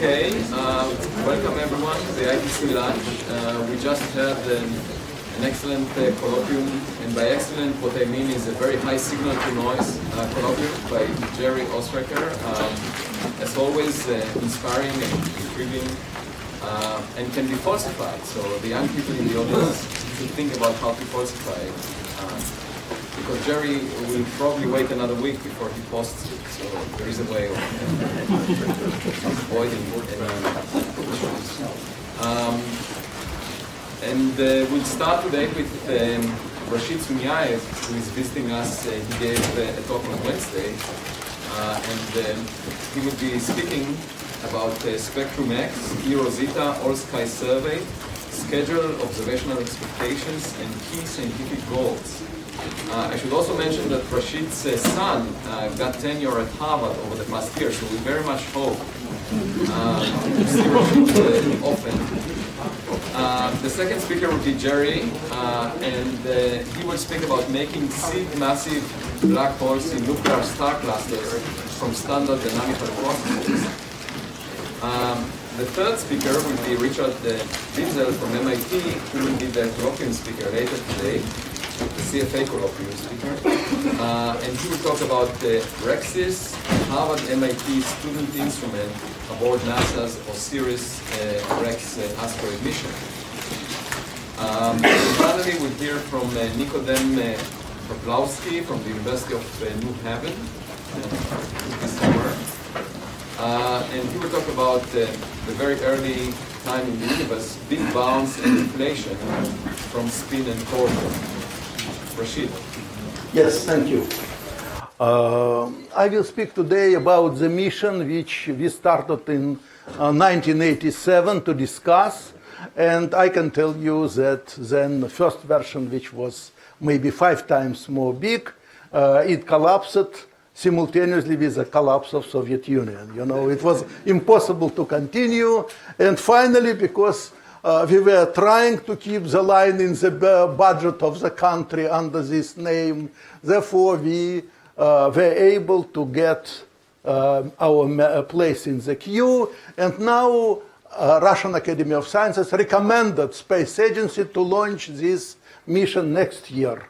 Okay, welcome everyone to the ITC lunch. We just had an excellent colloquium, and by excellent what I mean is a very high signal to noise colloquium by Jerry Ostriker. As always, inspiring and intriguing, and can be falsified. So the young people in the audience should think about how to falsify it. Because Jerry will probably wait another week before he posts it, so there is a way of avoiding any issues. We'll start today with Rashid Sunyaev, who is visiting us. He gave a talk on Wednesday, and he will be speaking about Spectrum X, eRosita, All-Sky Survey, schedule, observational expectations, and key scientific goals. I should also mention that Rashid's son got tenure at Harvard over the past year, so we very much hope to see Rashid often. The second speaker will be Jerry, and he will speak about making seed massive black holes in nuclear star clusters from standard dynamical processes. The third speaker will be Richard Binzel from MIT, who will be the colloquium speaker later today. The CFA colloquium speaker, and he will talk about REXIS, Harvard MIT student instrument aboard NASA's OSIRIS-REx Asteroid mission. Finally, we'll hear from Nikodem Poplawski from the University of New Haven this summer, and he will talk about the very early time in the universe, big bounce and inflation from spin and torsion. Rashid. Yes, thank you. I will speak today about the mission which we started in 1987 to discuss, and I can tell you that then the first version, which was maybe 5 times more big, it collapsed simultaneously with the collapse of Soviet Union. You know, it was impossible to continue, and finally, because we were trying to keep the line in the budget of the country under this name. Therefore, we were able to get our place in the queue. And now, Russian Academy of Sciences recommended Space Agency to launch this mission next year.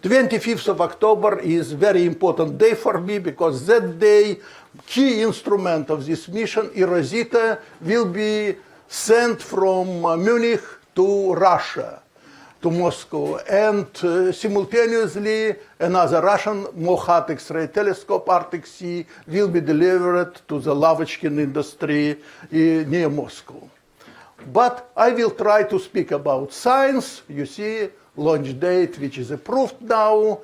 25th of October is a very important day for me because that day, key instrument of this mission, eRosita, will be sent from Munich to Russia, to Moscow, and simultaneously another Russian Mohat X-ray telescope, Arctic Sea, will be delivered to the Lavachkin industry near Moscow. But I will try to speak about science. You see, launch date, which is approved now.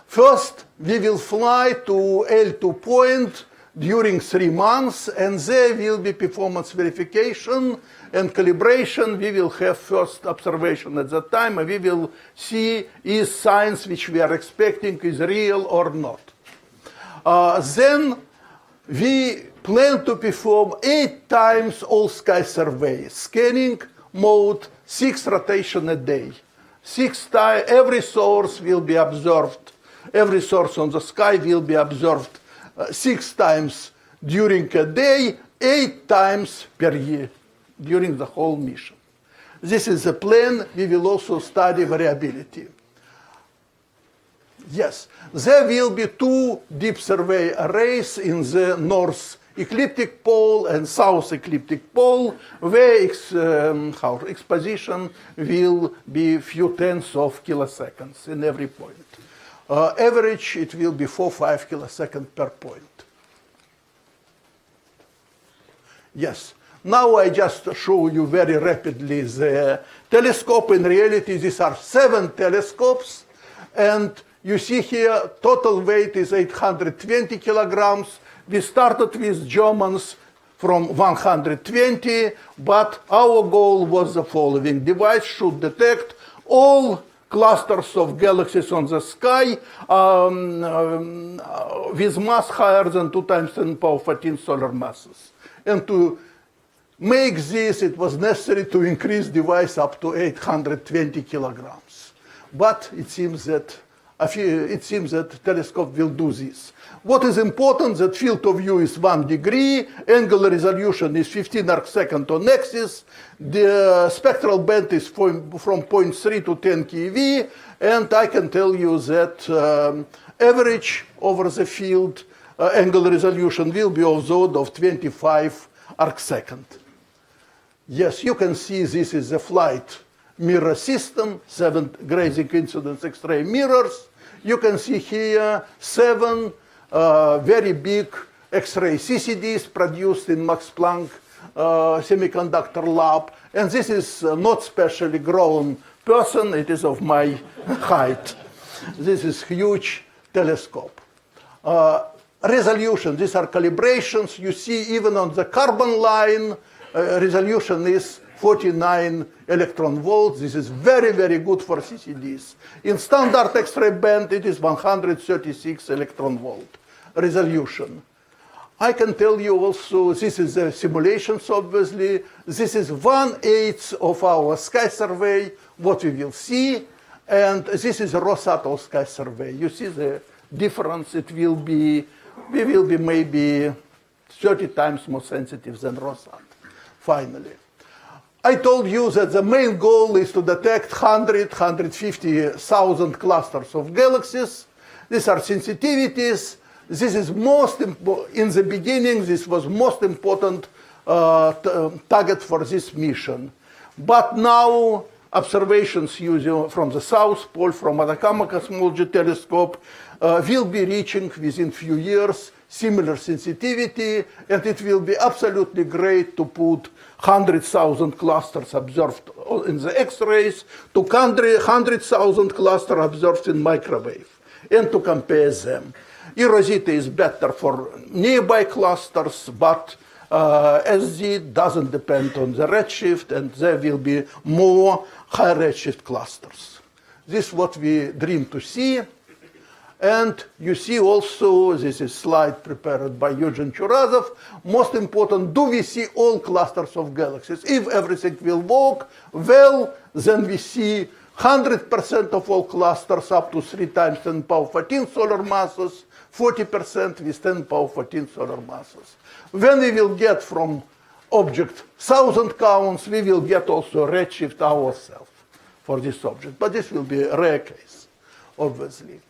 First, we will fly to L2 point during 3 months, and there will be performance verification and calibration. We will have first observation at that time, and we will see is science which we are expecting is real or not. Then we plan to perform 8 times all-sky survey, scanning mode, 6 rotation a day. 6 times, every source will be observed, every source on the sky will be observed 6 times during a day, 8 times per year during the whole mission. This is the plan. We will also study variability. Yes, there will be 2 deep survey arrays in the north ecliptic pole and south ecliptic pole, where exposition will be few tenths of kiloseconds in every point. Average, it will be 4-5 kiloseconds per point. Yes. Now I just show you very rapidly the telescope. In reality, these are 7 telescopes. And you see here, total weight is 820 kilograms. We started with Germans from 120, but our goal was the following. Device should detect all clusters of galaxies on the sky with mass higher than 2 times 10 power 14 solar masses. And to make this, it was necessary to increase device up to 820 kilograms. But it seems that it seems that the telescope will do this. What is important, that field of view is 1 degree, angular resolution is 15 arcsecond on axis, the spectral band is from 0.3 to 10 keV, and I can tell you that average over the field angular resolution will be of the order of 25 arcsecond. Yes, you can see this is the flight mirror system, 7 grazing incidence X-ray mirrors. You can see here 7 very big X-ray CCDs produced in Max Planck semiconductor lab. And this is not specially grown person, it is of my height. This is huge telescope. Resolution, these are calibrations. You see even on the carbon line, resolution is 49 electron volts. This is very, very good for CCDs. In standard X-ray band, it is 136 electron volt resolution. I can tell you also, this is the simulations, obviously. This is 1/8 of our sky survey, what we will see. And this is a Rosato sky survey. You see the difference. We will be maybe 30 times more sensitive than Rosat, finally. I told you that the main goal is to detect 150,000 clusters of galaxies. These are sensitivities. This is most important. In the beginning, this was most important target for this mission. But now, observations using from the South Pole, from Atacama Cosmology Telescope, will be reaching within few years similar sensitivity, and it will be absolutely great to put 100,000 clusters observed in the X-rays to 100,000 clusters observed in microwave, and to compare them. eRosita is better for nearby clusters, but SZ doesn't depend on the redshift, and there will be more high redshift clusters. This is what we dream to see. And you see also, this is a slide prepared by Eugene Churazov. Most important, do we see all clusters of galaxies? If everything will work well, then we see 100% of all clusters up to 3 times 10 power 14 solar masses, 40% with 10 power 14 solar masses. When we will get from object 1,000 counts, we will get also redshift ourselves for this object. But this will be a rare case, obviously.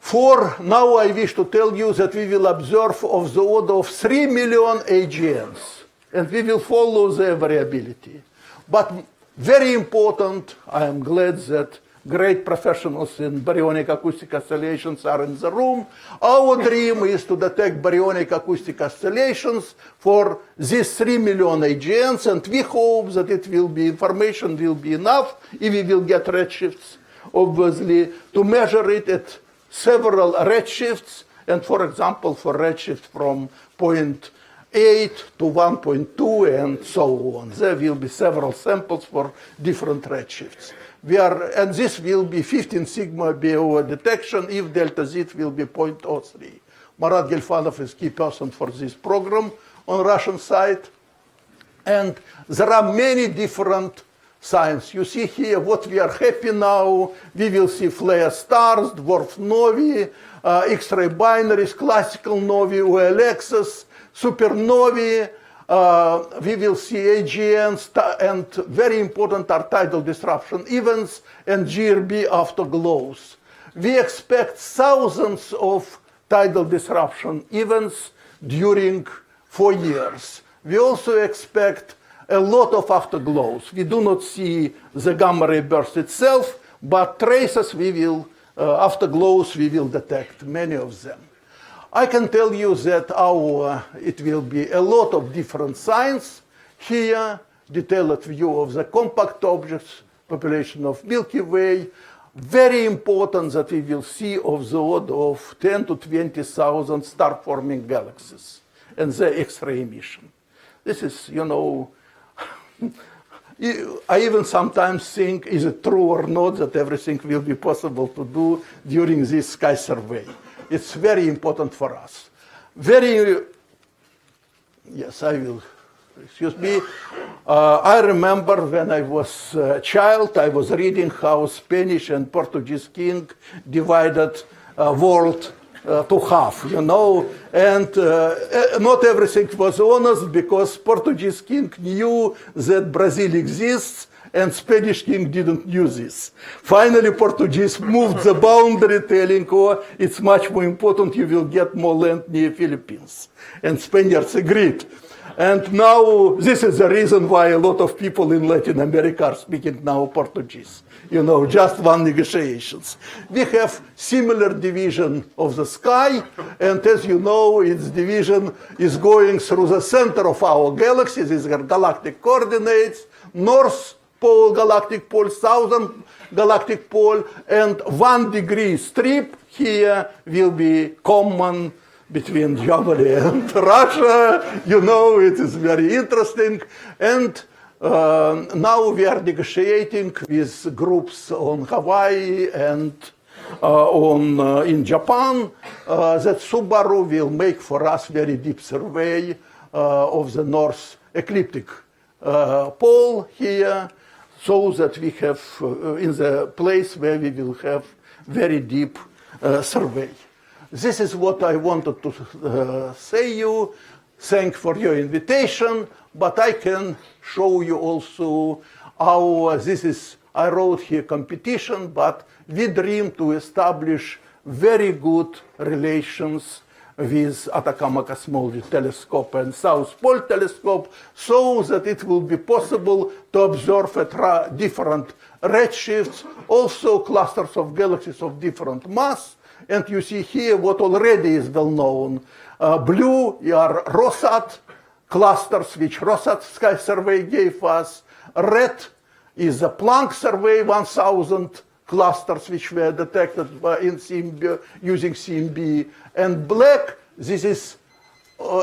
For now, I wish to tell you that we will observe of the order of 3 million AGNs, and we will follow their variability. But very important, I am glad that great professionals in baryonic acoustic oscillations are in the room. Our dream is to detect baryonic acoustic oscillations for these 3 million AGNs, and we hope that it will be, information will be enough, if we will get redshifts, obviously, to measure it at several redshifts, and for example, for redshift from 0.8 to 1.2 and so on. There will be several samples for different redshifts. And this will be 15 sigma BO detection if delta Z will be 0.03. Marat Gelfanov is key person for this program on Russian side. And there are many different science. You see here what we are happy now. We will see flare stars, dwarf novae, X-ray binaries, classical novae, OLXs, supernovae. We will see AGNs, and very important are tidal disruption events and GRB afterglows. We expect thousands of tidal disruption events during 4 years. We also expect a lot of afterglows. We do not see the gamma ray burst itself, but traces we will, afterglows we will detect, many of them. I can tell you that it will be a lot of different science. Here, detailed view of the compact objects, population of Milky Way. Very important that we will see of the order of 10 to 20,000 star-forming galaxies and the X-ray emission. This is, you know, I even sometimes think, is it true or not that everything will be possible to do during this sky survey? It's very important for us. Yes, I will, excuse me. I remember when I was a child, I was reading how Spanish and Portuguese king divided world to half, you know, and not everything was honest because Portuguese king knew that Brazil exists and Spanish king didn't know this. Finally, Portuguese moved the boundary, telling, oh, it's much more important, you will get more land near Philippines. And Spaniards agreed. And now, this is the reason why a lot of people in Latin America are speaking now Portuguese. You know, just one negotiations. We have similar division of the sky, and as you know, its division is going through the center of our galaxy. These are galactic coordinates, North Pole, galactic pole, Southern galactic pole, and 1 degree strip here will be common between Germany and Russia. You know, it is very interesting. And now we are negotiating with groups on Hawaii and in Japan that Subaru will make for us very deep survey of the North ecliptic pole here, so that we have in the place where we will have very deep survey. This is what I wanted to say you. Thank for your invitation, but I can show you also how this is, I wrote here competition, but we dream to establish very good relations with Atacama Cosmology Telescope and South Pole Telescope, so that it will be possible to observe at different redshifts, also clusters of galaxies of different mass. And you see here what already is well known. Blue are Rosat clusters, which Rosat Sky Survey gave us. Red is the Planck Survey, 1,000 clusters which were detected in CMB, using CMB. And black, this is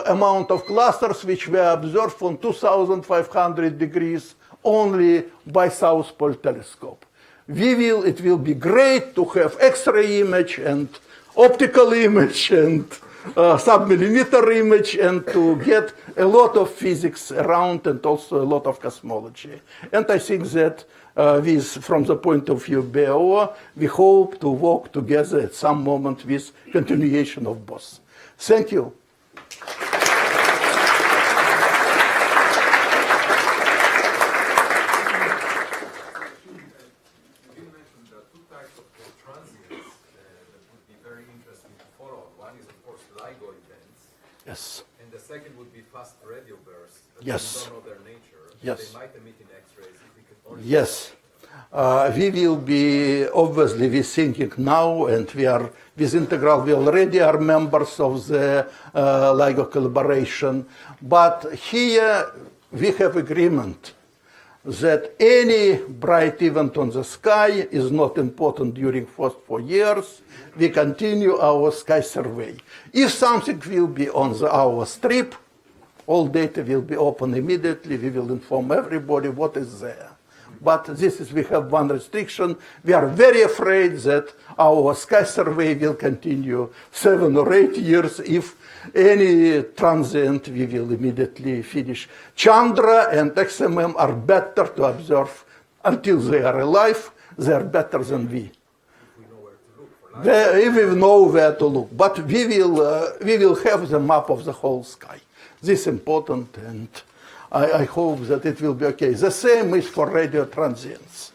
amount of clusters which were observed from 2,500 degrees only by South Pole Telescope. It will be great to have X-ray image and optical image and sub-millimeter image, and to get a lot of physics around and also a lot of cosmology. And I think that from the point of view of BO, we hope to work together at some moment with continuation of both. Thank you. Yes. And the second would be fast radio bursts. Yes. We don't know their nature. Yes. They might emit in X-rays if we could only. Yes. We will be, obviously, we're thinking now, and we are, with Integral, we already are members of the LIGO collaboration. But here we have agreement that any bright event on the sky is not important during first 4 years. We continue our sky survey. If something will be on our strip, all data will be open immediately. We will inform everybody what is there. But we have one restriction. We are very afraid that our sky survey will continue 7 or 8 years. If any transient, we will immediately finish. Chandra and XMM are better to observe until they are alive. They are better than we. If we know where to look. But we will have the map of the whole sky. This is important, and I hope that it will be okay. The same is for radio transients.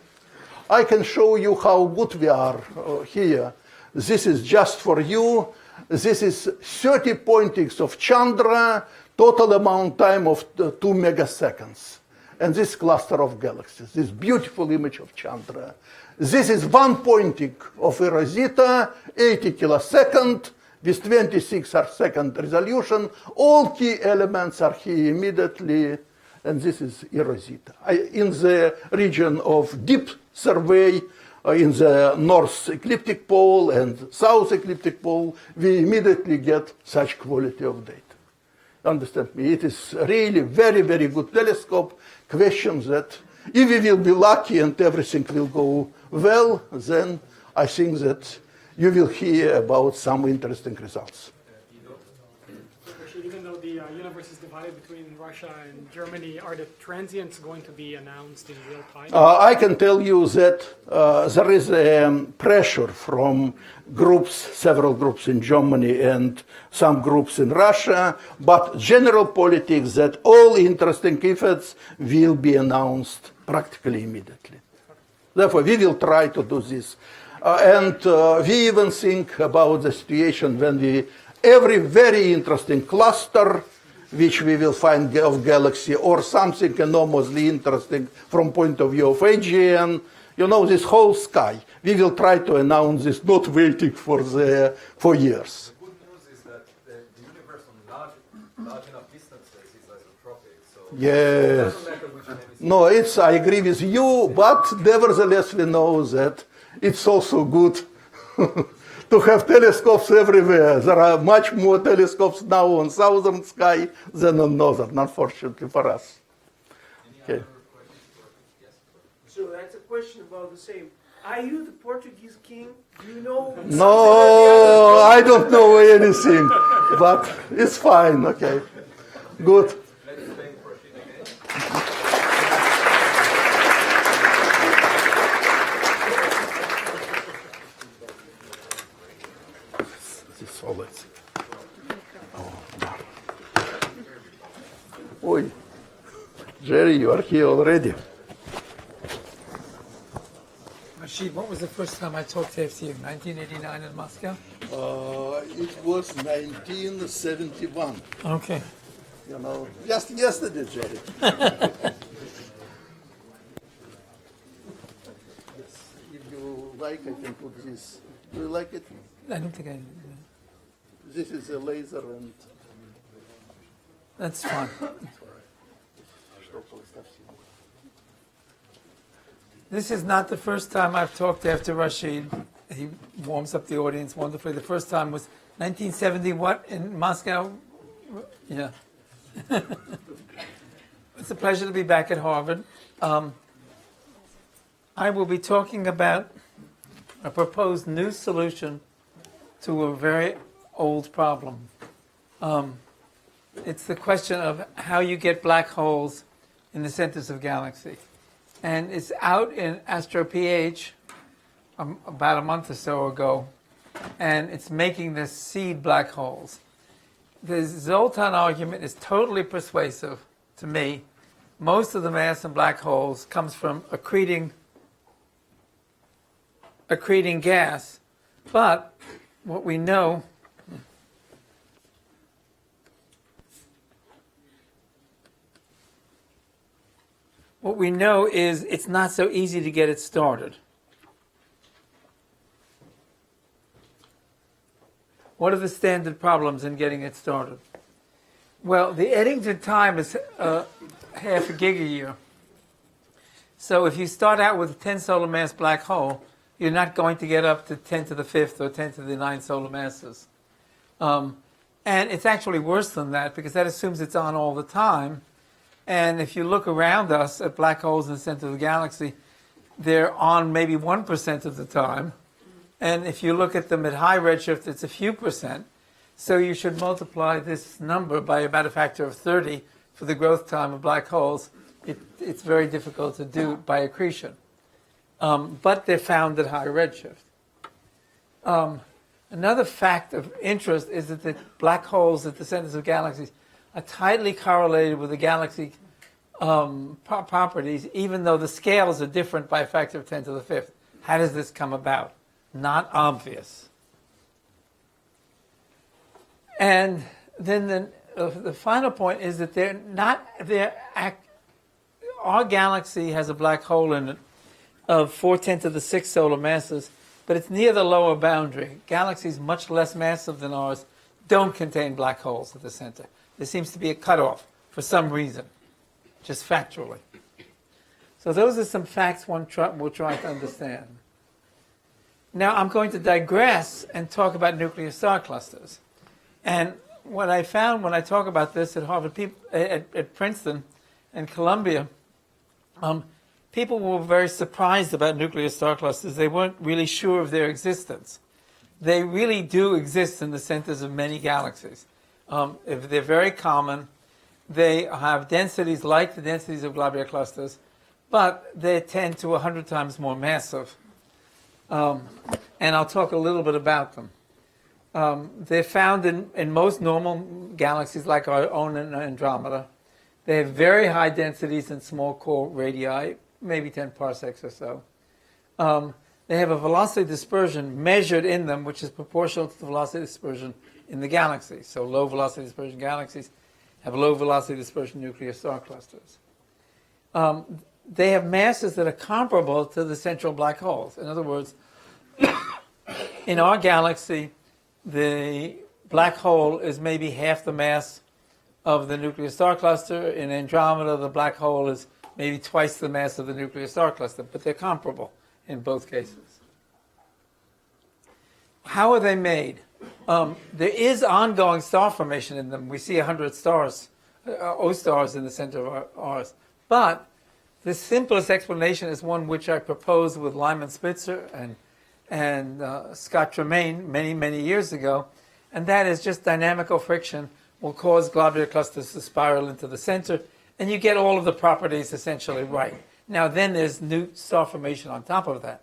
I can show you how good we are here. This is just for you. This is 30 pointings of Chandra, total amount time of 2 megaseconds. And this cluster of galaxies, this beautiful image of Chandra. This is 1 pointing of eRosita, 80 kilosecond, with 26 second resolution. All key elements are here immediately, and this is eRosita. In the region of deep survey, in the north ecliptic pole and south ecliptic pole, we immediately get such quality of data. Understand me? It is really very, very good telescope. Questions that if we will be lucky and everything will go well, then I think that you will hear about some interesting results. Actually, even though the universe is divided between Russia and Germany, are the transients going to be announced in real time? I can tell you that there is pressure from groups, several groups in Germany and some groups in Russia, but general politics that all interesting events will be announced practically immediately. Therefore, we will try to do this. And we even think about the situation when every very interesting cluster which we will find of galaxy or something enormously interesting from point of view of AGN, this whole sky, we will try to announce this, not waiting for years. The good news is that the universe on large enough distances is isotropic, so yes. it doesn't matter which hemisphere. No, I agree with you, but nevertheless we know that it's also good to have telescopes everywhere. There are much more telescopes now on southern sky than on northern, unfortunately for us. Okay. So that's a question about the same. Are you the Portuguese king? Do you know? No, I don't know anything, but it's fine. Okay, good. Let's thank Rashid again. This solid. Oi, Jerry, you are here already. Rashid, what was the first time I talked to you? 1989 in Moscow? It was 1971. Okay. Just yesterday, Jerry. Yes, if you like, I can put this. Do you like it? I don't think I... This is a laser and... That's fine. This is not the first time I've talked after Rashid. He warms up the audience wonderfully. The first time was 1970 what in Moscow? Yeah. It's a pleasure to be back at Harvard. I will be talking about a proposed new solution to a very old problem. It's the question of how you get black holes in the centers of galaxies. And it's out in AstroPH about a month or so ago, and it's making the seed black holes. The Zoltan argument is totally persuasive to me. Most of the mass in black holes comes from accreting gas, but what we know is it's not so easy to get it started. What are the standard problems in getting it started? Well, the Eddington time is half a gig a year. So if you start out with a 10 solar mass black hole, you're not going to get up to 10 to the 5th or 10 to the 9th solar masses. And it's actually worse than that because that assumes it's on all the time. And if you look around us at black holes in the center of the galaxy, they're on maybe 1% of the time. And if you look at them at high redshift, it's a few percent. So you should multiply this number by about a factor of 30 for the growth time of black holes. It's very difficult to do by accretion. But they're found at high redshift. Another fact of interest is that the black holes at the centers of galaxies are tightly correlated with the galaxy properties, even though the scales are different by a factor of 10 to the 5th. How does this come about? Not obvious. And then the final point is that our galaxy has a black hole in it of 4/10 to the 6 solar masses, but it's near the lower boundary. Galaxies much less massive than ours don't contain black holes at the center. There seems to be a cutoff for some reason, just factually. So those are some facts we'll try to understand. Now I'm going to digress and talk about nuclear star clusters. And what I found when I talk about this at Harvard, at Princeton and Columbia, people were very surprised about nuclear star clusters. They weren't really sure of their existence. They really do exist in the centers of many galaxies. If they're very common, they have densities like the densities of globular clusters, but they tend to 100 times more massive. And I'll talk a little bit about them. They're found in most normal galaxies like our own Andromeda. They have very high densities in small core radii, maybe 10 parsecs or so. They have a velocity dispersion measured in them, which is proportional to the velocity dispersion in the galaxy. So low velocity dispersion galaxies have low velocity dispersion nuclear star clusters. They have masses that are comparable to the central black holes. In other words, in our galaxy, the black hole is maybe half the mass of the nuclear star cluster. In Andromeda, the black hole is maybe twice the mass of the nuclear star cluster, but they're comparable in both cases. How are they made? There is ongoing star formation in them. We see 100 stars, O stars in the center of ours. But the simplest explanation is one which I proposed with Lyman Spitzer and Scott Tremaine many, many years ago, and that is just dynamical friction will cause globular clusters to spiral into the center, and you get all of the properties essentially right. Now, then there's new star formation on top of that.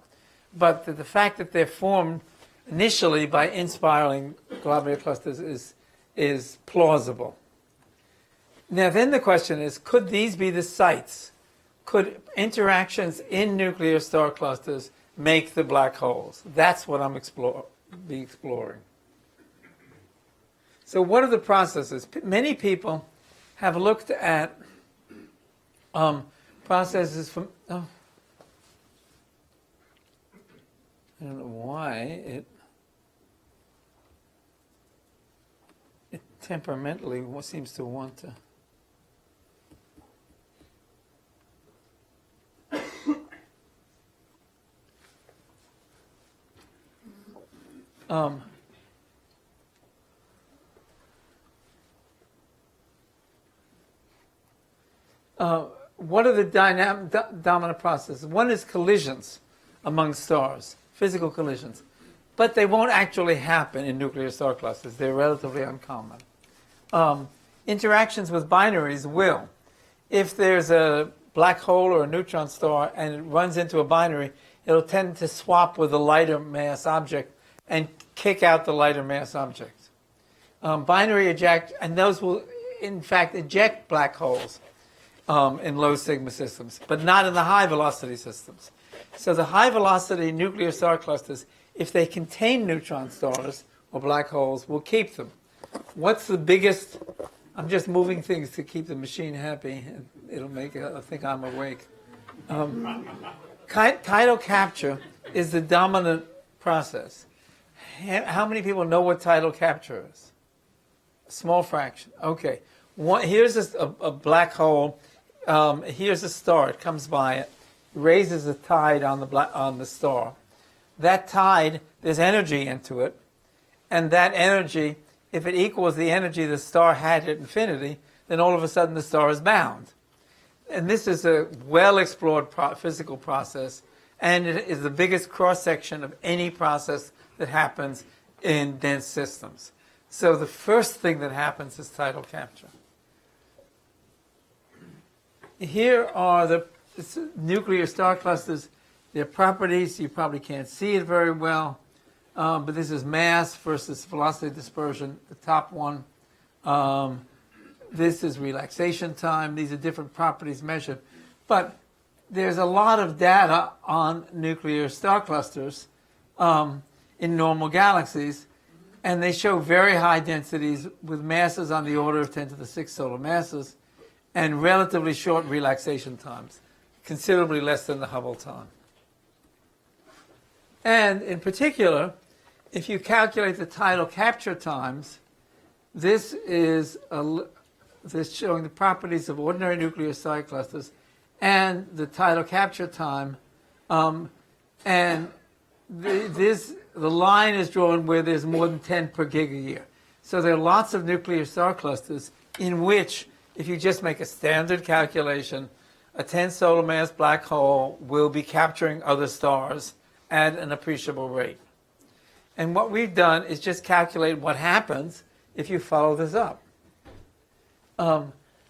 But the fact that they're formed initially by inspiraling globular clusters is plausible. Now, then the question is, could these be the sites? Could interactions in nuclear star clusters make the black holes? That's what I'm exploring. So what are the processes? Many people have looked at processes from... Oh, I don't know why it temperamentally seems to want to... what are the dominant processes? One is collisions among stars, physical collisions. But they won't actually happen in nuclear star clusters. They're relatively uncommon. Interactions with binaries will. If there's a black hole or a neutron star and it runs into a binary, it'll tend to swap with a lighter mass object and kick out the lighter mass object. Binary eject, and those will in fact eject black holes in low sigma systems, but not in the high velocity systems. So the high velocity nuclear star clusters, if they contain neutron stars or black holes, will keep them. What's the biggest... I'm just moving things to keep the machine happy. It'll make it think I'm awake. Tidal capture is the dominant process. How many people know what tidal capture is? A small fraction. Okay. Here's a black hole. Here's a star. It comes by it, raises a tide on the star. That tide, there's energy into it, and that energy, if it equals the energy the star had at infinity, then all of a sudden the star is bound. And this is a well-explored physical process, and it is the biggest cross-section of any process that happens in dense systems. So the first thing that happens is tidal capture. Here are the nuclear star clusters. Their properties, you probably can't see it very well, but this is mass versus velocity dispersion, the top one. This is relaxation time. These are different properties measured. But there's a lot of data on nuclear star clusters in normal galaxies, and they show very high densities with masses on the order of 10 to the 6 solar masses and relatively short relaxation times, considerably less than the Hubble time. And in particular, if you calculate the tidal capture times, this is showing the properties of ordinary nuclear star clusters and the tidal capture time. And the line is drawn where there's more than 10 per gig a year. So there are lots of nuclear star clusters in which, if you just make a standard calculation, a 10 solar mass black hole will be capturing other stars at an appreciable rate. And what we've done is just calculate what happens if you follow this up.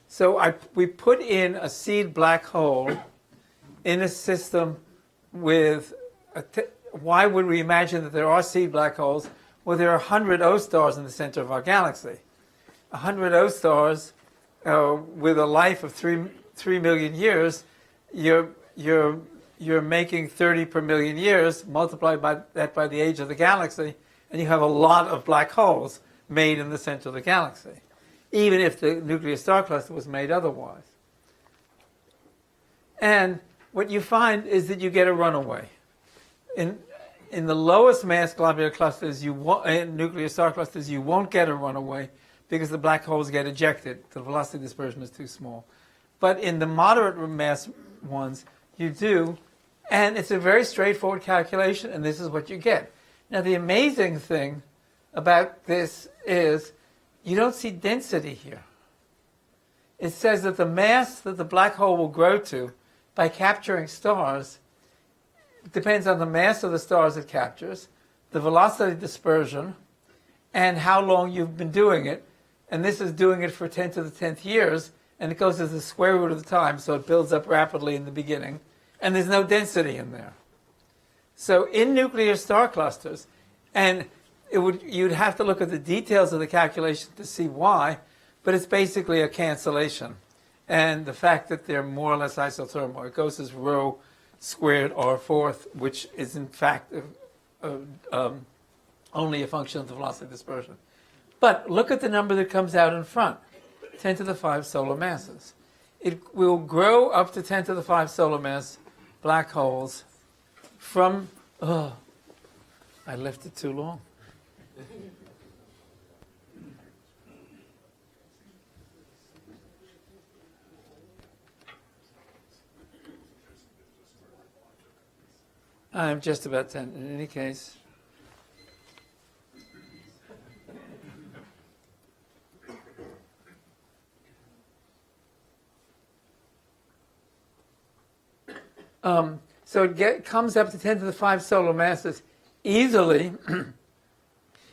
So we put in a seed black hole in a system with why would we imagine that there are seed black holes? Well, there are 100 O stars in the center of our galaxy. 100 O stars with a life of 3 million years, you're making 30 per million years, multiply that by the age of the galaxy, and you have a lot of black holes made in the center of the galaxy, even if the nuclear star cluster was made otherwise. And what you find is that you get a runaway. In the lowest mass globular clusters, in nuclear star clusters, you won't get a runaway because the black holes get ejected. The velocity dispersion is too small. But in the moderate mass ones, you do. And it's a very straightforward calculation, and this is what you get. Now, the amazing thing about this is you don't see density here. It says that the mass that the black hole will grow to by capturing stars depends on the mass of the stars it captures, the velocity dispersion, and how long you've been doing it. And this is doing it for 10 to the 10th years, and it goes as the square root of the time, so it builds up rapidly in the beginning, and there's no density in there. So in nuclear star clusters, and you'd have to look at the details of the calculation to see why, but it's basically a cancellation. And the fact that they're more or less isothermal, it goes as rho squared r fourth, which is in fact only a function of the velocity dispersion. But look at the number that comes out in front, 10 to the 5 solar masses. It will grow up to 10 to the 5 solar mass black holes from, I left it too long. I'm just about 10 in any case. So it comes up to 10 to the 5 solar masses easily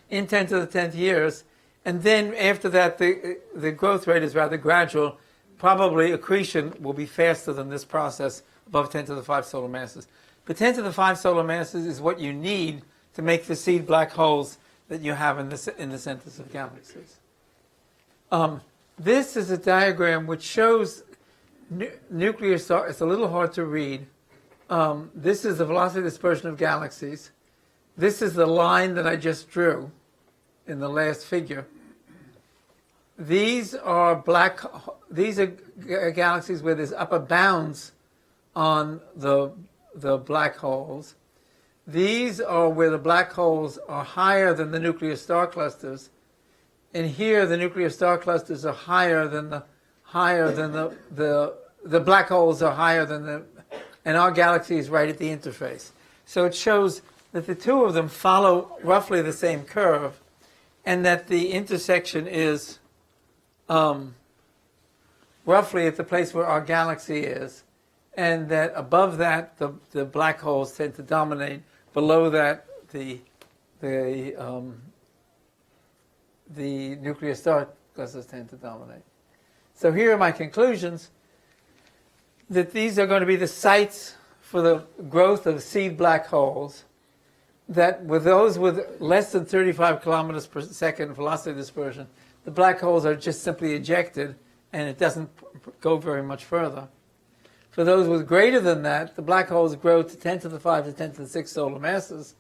in 10 to the 10th years, and then after that the growth rate is rather gradual. Probably accretion will be faster than this process above 10 to the 5 solar masses. But 10 to the 5 solar masses is what you need to make the seed black holes that you have in the centers of galaxies. This is a diagram which shows nuclear stars. It's a little hard to read. This is the velocity dispersion of galaxies. This is the line that I just drew in the last figure. These are galaxies where there's upper bounds on the black holes. These are where the black holes are higher than the nuclear star clusters. And here the nuclear star clusters are higher than the black holes are higher than and our galaxy is right at the interface. So it shows that the two of them follow roughly the same curve, and that the intersection is roughly at the place where our galaxy is, and that above that the black holes tend to dominate. Below that the nuclear star clusters tend to dominate. So here are my conclusions, that these are going to be the sites for the growth of seed black holes, that with those with less than 35 kilometers per second velocity dispersion, the black holes are just simply ejected and it doesn't go very much further. For those with greater than that, the black holes grow to 10 to the 5 to 10 to the 6 solar masses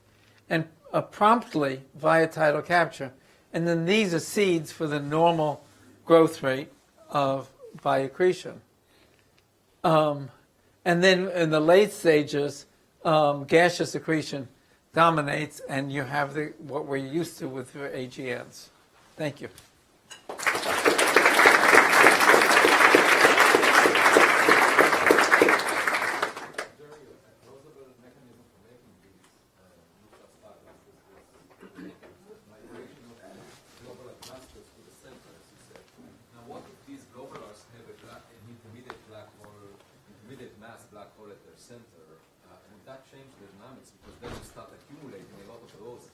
and promptly via tidal capture. And then these are seeds for the normal growth rate by accretion. And then in the late stages, gaseous accretion dominates, and you have what we're used to with AGNs. Thank you. That change the dynamics, because then you start accumulating a lot of those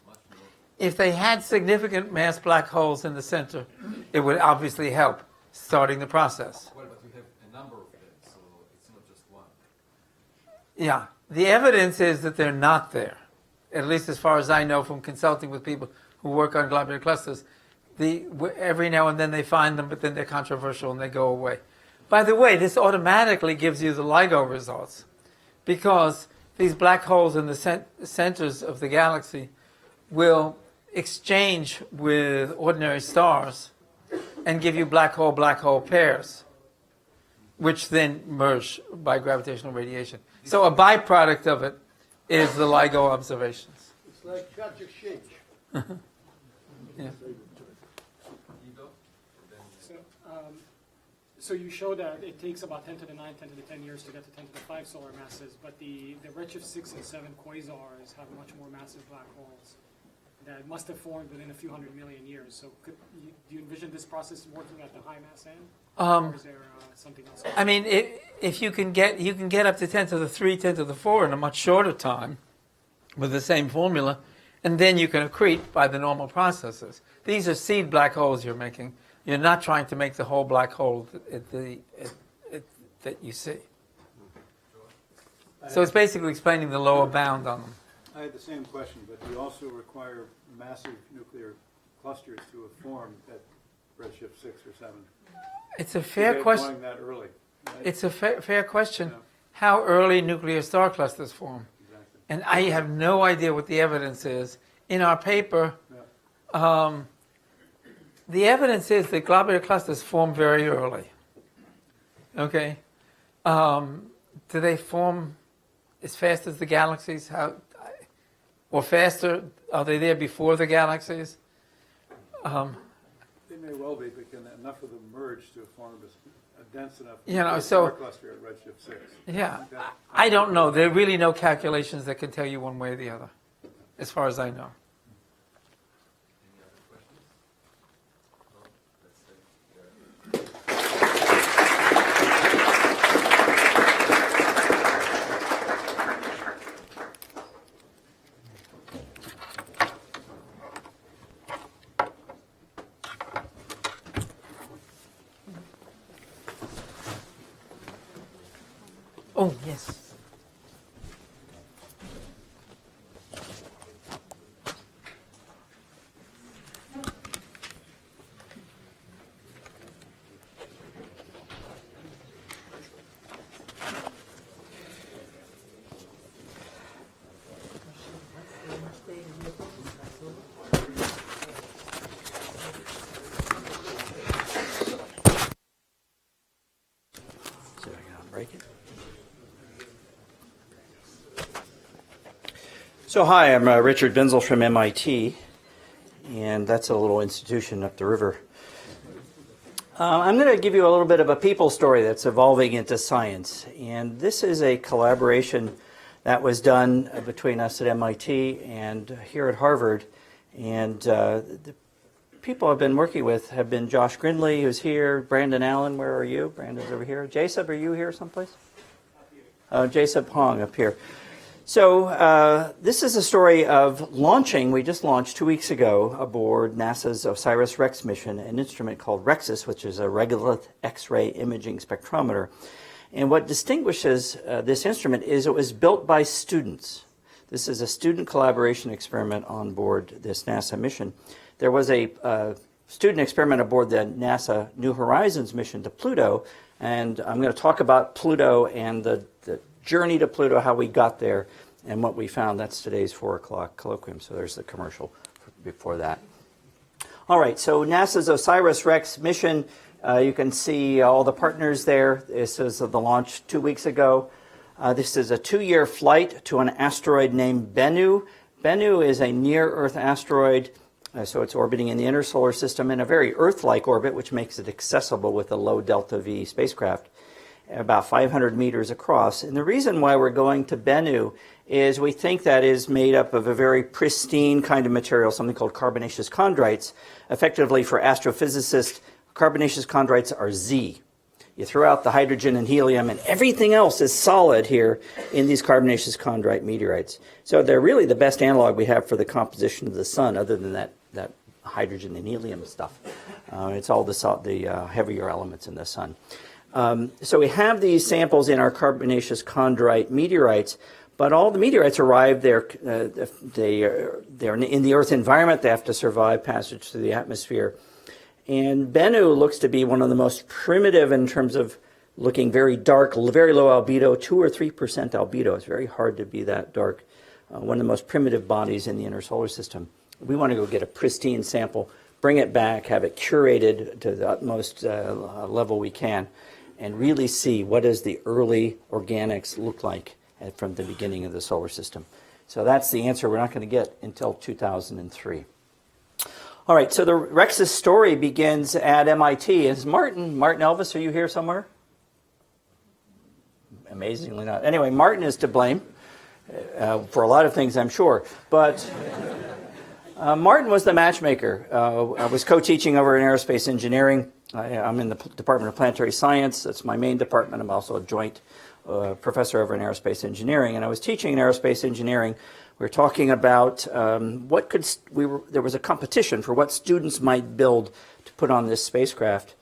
much more If they had significant mass black holes in the center, it would obviously help starting the process. Well, but you have a number of them, so it's not just one. Yeah. The evidence is that they're not there, at least as far as I know from consulting with people who work on globular clusters. Every now and then they find them, but then they're controversial and they go away. By the way, this automatically gives you the LIGO results, because these black holes in the centers of the galaxy will exchange with ordinary stars and give you black hole pairs, which then merge by gravitational radiation. So a byproduct of it is the LIGO observations. It's like charge exchange. Yeah. So you show that it takes about 10 to the 9, 10 to the 10 years to get to 10 to the 5 solar masses, but the redshift 6 and 7 quasars have much more massive black holes that must have formed within a few 100 million years. So do you envision this process working at the high mass end? Or is there something else? I mean, if you can get up to 10 to the 3, 10 to the 4 in a much shorter time with the same formula, and then you can accrete by the normal processes. These are seed black holes you're making. You're not trying to make the whole black hole that you see. So it's basically explaining the lower bound on them. I had the same question, but you also require massive nuclear clusters to have formed at redshift 6 or 7. It's a fair question. Going that early. Right? It's a fair question. Yeah. How early nuclear star clusters form? Exactly. And I have no idea what the evidence is. In our paper, the evidence is that globular clusters form very early. Okay? Do they form as fast as the galaxies? Or faster? Are they there before the galaxies? They may well be, because enough of them merge to form a dense enough so star cluster at redshift 6. Yeah, I don't know. There are really no calculations that can tell you one way or the other, as far as I know. Oh, yes. So hi, I'm Richard Binzel from MIT, and that's a little institution up the river. I'm going to give you a little bit of a people story that's evolving into science, and this is a collaboration that was done between us at MIT and here at Harvard, and the people I've been working with have been Josh Grindley, who's here, Brandon Allen, where are you? Brandon's over here. Jacob, are you here someplace? Jacob Hong up here. So this is a story of launching. We just launched 2 weeks ago aboard NASA's OSIRIS-REx mission, an instrument called REXIS, which is a regolith X-ray imaging spectrometer. And what distinguishes this instrument is it was built by students. This is a student collaboration experiment on board this NASA mission. There was a student experiment aboard the NASA New Horizons mission to Pluto, and I'm going to talk about Pluto and the journey to Pluto, how we got there, and what we found. That's today's 4 o'clock colloquium, so there's the commercial before that. All right, so NASA's OSIRIS-REx mission, you can see all the partners there. This is the launch 2 weeks ago. This is a 2-year flight to an asteroid named Bennu. Bennu is a near-Earth asteroid, so it's orbiting in the inner solar system in a very Earth-like orbit, which makes it accessible with a low delta-V spacecraft, about 500 meters across. And the reason why we're going to Bennu is we think that is made up of a very pristine kind of material, something called carbonaceous chondrites. Effectively, for astrophysicists, carbonaceous chondrites are Z. You throw out the hydrogen and helium, and everything else is solid here in these carbonaceous chondrite meteorites. So they're really the best analog we have for the composition of the sun, other than that hydrogen and helium stuff. It's all the heavier elements in the sun. So we have these samples in our carbonaceous chondrite meteorites, but all the meteorites arrive there. They're in the Earth environment. They have to survive passage through the atmosphere. And Bennu looks to be one of the most primitive in terms of looking very dark, very low albedo, 2 or 3% albedo. It's very hard to be that dark. One of the most primitive bodies in the inner solar system. We want to go get a pristine sample, bring it back, have it curated to the utmost level we can, and really see what does the early organics look like from the beginning of the solar system. So that's the answer we're not going to get until 2003. All right, so the REXIS story begins at MIT. Is Martin Elvis, are you here somewhere? Amazingly not. Anyway, Martin is to blame for a lot of things, I'm sure. But Martin was the matchmaker. I was co-teaching over in aerospace engineering. I'm in the Department of Planetary Science. That's my main department. I'm also a joint professor over in aerospace engineering. And I was teaching in aerospace engineering. We were talking about there was a competition for what students might build to put on this spacecraft.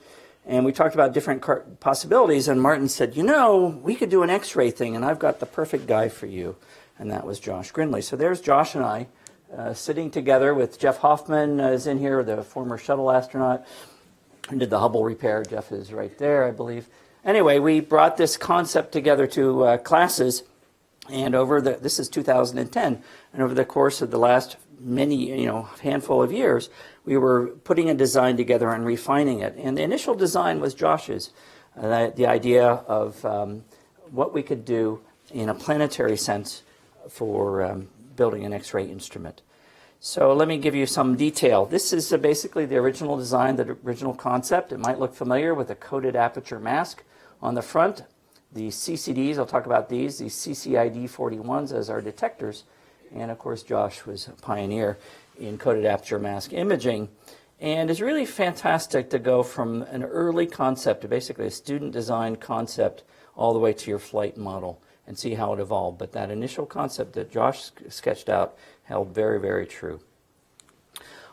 And we talked about different possibilities, and Martin said, we could do an X-ray thing, and I've got the perfect guy for you. And that was Josh Grindley. So there's Josh and I sitting together with Jeff Hoffman is in here, the former shuttle astronaut who did the Hubble repair. Jeff is right there, I believe. Anyway, we brought this concept together to classes. And this is 2010, and over the course of the last handful of years, we were putting a design together and refining it. And the initial design was Josh's, the idea of what we could do in a planetary sense for building an X-ray instrument. So let me give you some detail. This is basically the original design, the original concept. It might look familiar with a coated aperture mask on the front. The CCDs, I'll talk about these CCID 41s as our detectors. And of course, Josh was a pioneer in coated aperture mask imaging. And it's really fantastic to go from an early concept to basically a student designed concept all the way to your flight model and see how it evolved. But that initial concept that Josh sketched out held very, very true.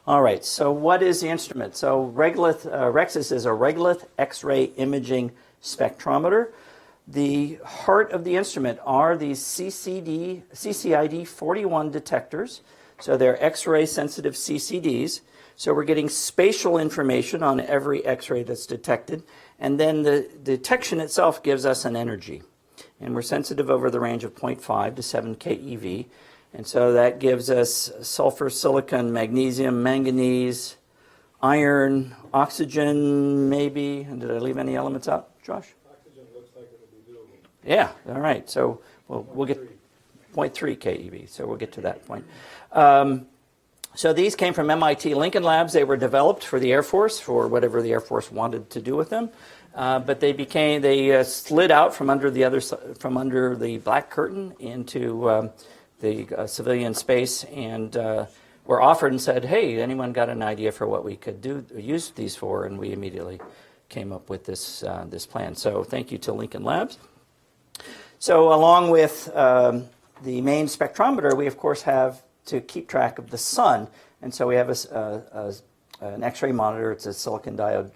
All right, so what is the instrument? So REXIS is a regolith X-ray imaging spectrometer. The heart of the instrument are these CCID 41 detectors. So they're X-ray sensitive CCDs. So we're getting spatial information on every X-ray that's detected. And then the detection itself gives us an energy. And we're sensitive over the range of 0.5 to 7 keV. And so that gives us sulfur, silicon, magnesium, manganese, iron, oxygen, maybe. And did I leave any elements out, Josh? Yeah, all right. So we'll get 0.3 keV. So we'll get to that point. So these came from MIT Lincoln Labs. They were developed for the Air Force, for whatever the Air Force wanted to do with them. But they slid out from under the black curtain into the civilian space, and were offered and said, "Hey, anyone got an idea for what we could use these for?" And we immediately came up with this plan. So thank you to Lincoln Labs. So along with the main spectrometer, we of course have to keep track of the sun, and so we have an X-ray monitor. It's a silicon diode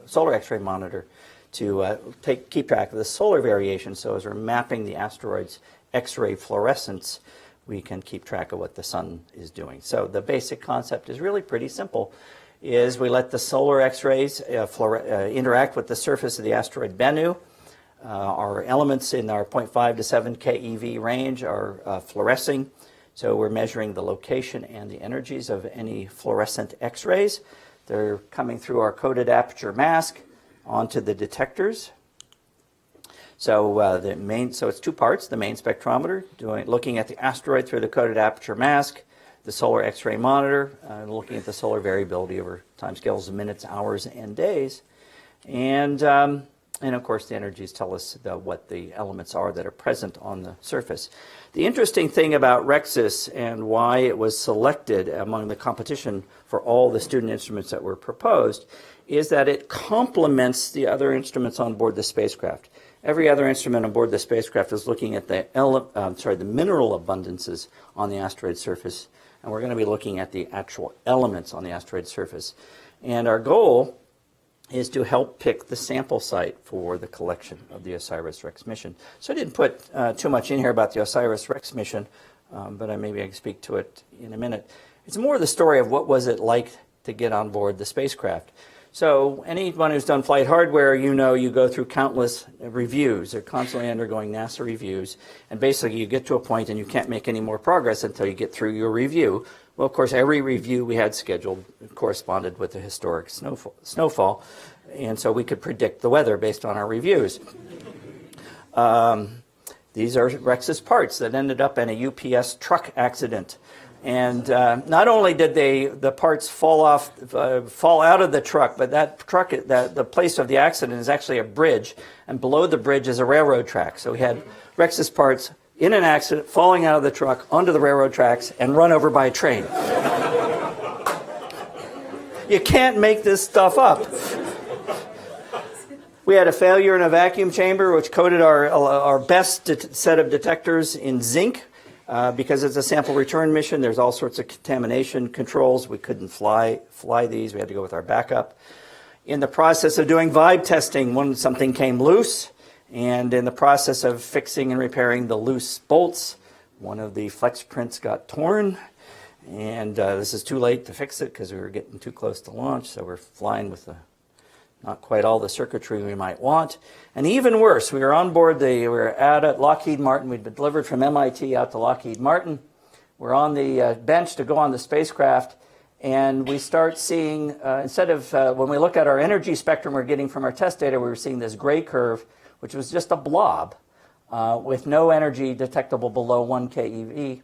solar X-ray monitor to keep track of the solar variation. So as we're mapping the asteroid's X-ray fluorescence, we can keep track of what the sun is doing. So the basic concept is really pretty simple. Is we let the solar X-rays interact with the surface of the asteroid Bennu. Our elements in our 0.5 to 7 keV range are fluorescing. So we're measuring the location and the energies of any fluorescent X-rays. They're coming through our coated aperture mask onto the detectors. So it's two parts: the main spectrometer, looking at the asteroid through the coated aperture mask, the solar X-ray monitor, looking at the solar variability over timescales of minutes, hours, and days, and of course the energies tell us what the elements are that are present on the surface. The interesting thing about REXIS and why it was selected among the competition for all the student instruments that were proposed is that it complements the other instruments on board the spacecraft. Every other instrument on board the spacecraft is looking at the mineral abundances on the asteroid surface, and we're going to be looking at the actual elements on the asteroid surface. And our goal is to help pick the sample site for the collection of the OSIRIS-REx mission. So I didn't put too much in here about the OSIRIS-REx mission, but maybe I can speak to it in a minute. It's more the story of what was it like to get on board the spacecraft. So anyone who's done flight hardware, you know you go through countless reviews. They're constantly undergoing NASA reviews. And basically you get to a point and you can't make any more progress until you get through your review. Well, of course, every review we had scheduled corresponded with the historic snowfall. And so we could predict the weather based on our reviews. These are REXIS parts that ended up in a UPS truck accident. And not only did the parts fall out of the truck, but that truck, the place of the accident is actually a bridge, and below the bridge is a railroad track. So we had REXIS parts in an accident, falling out of the truck onto the railroad tracks and run over by a train. You can't make this stuff up. We had a failure in a vacuum chamber, which coated our best set of detectors in zinc. Because it's a sample return mission, there's all sorts of contamination controls. We couldn't fly these. We had to go with our backup. In the process of doing vibe testing, something came loose. And in the process of fixing and repairing the loose bolts, one of the flex prints got torn. And this is too late to fix it because we were getting too close to launch. So we're flying with not quite all the circuitry we might want. And even worse, we were on board, we were at Lockheed Martin. We'd been delivered from MIT out to Lockheed Martin. We're on the bench to go on the spacecraft, and we start seeing, instead of, when we look at our energy spectrum we're getting from our test data, we were seeing this gray curve, which was just a blob with no energy detectable below 1 keV.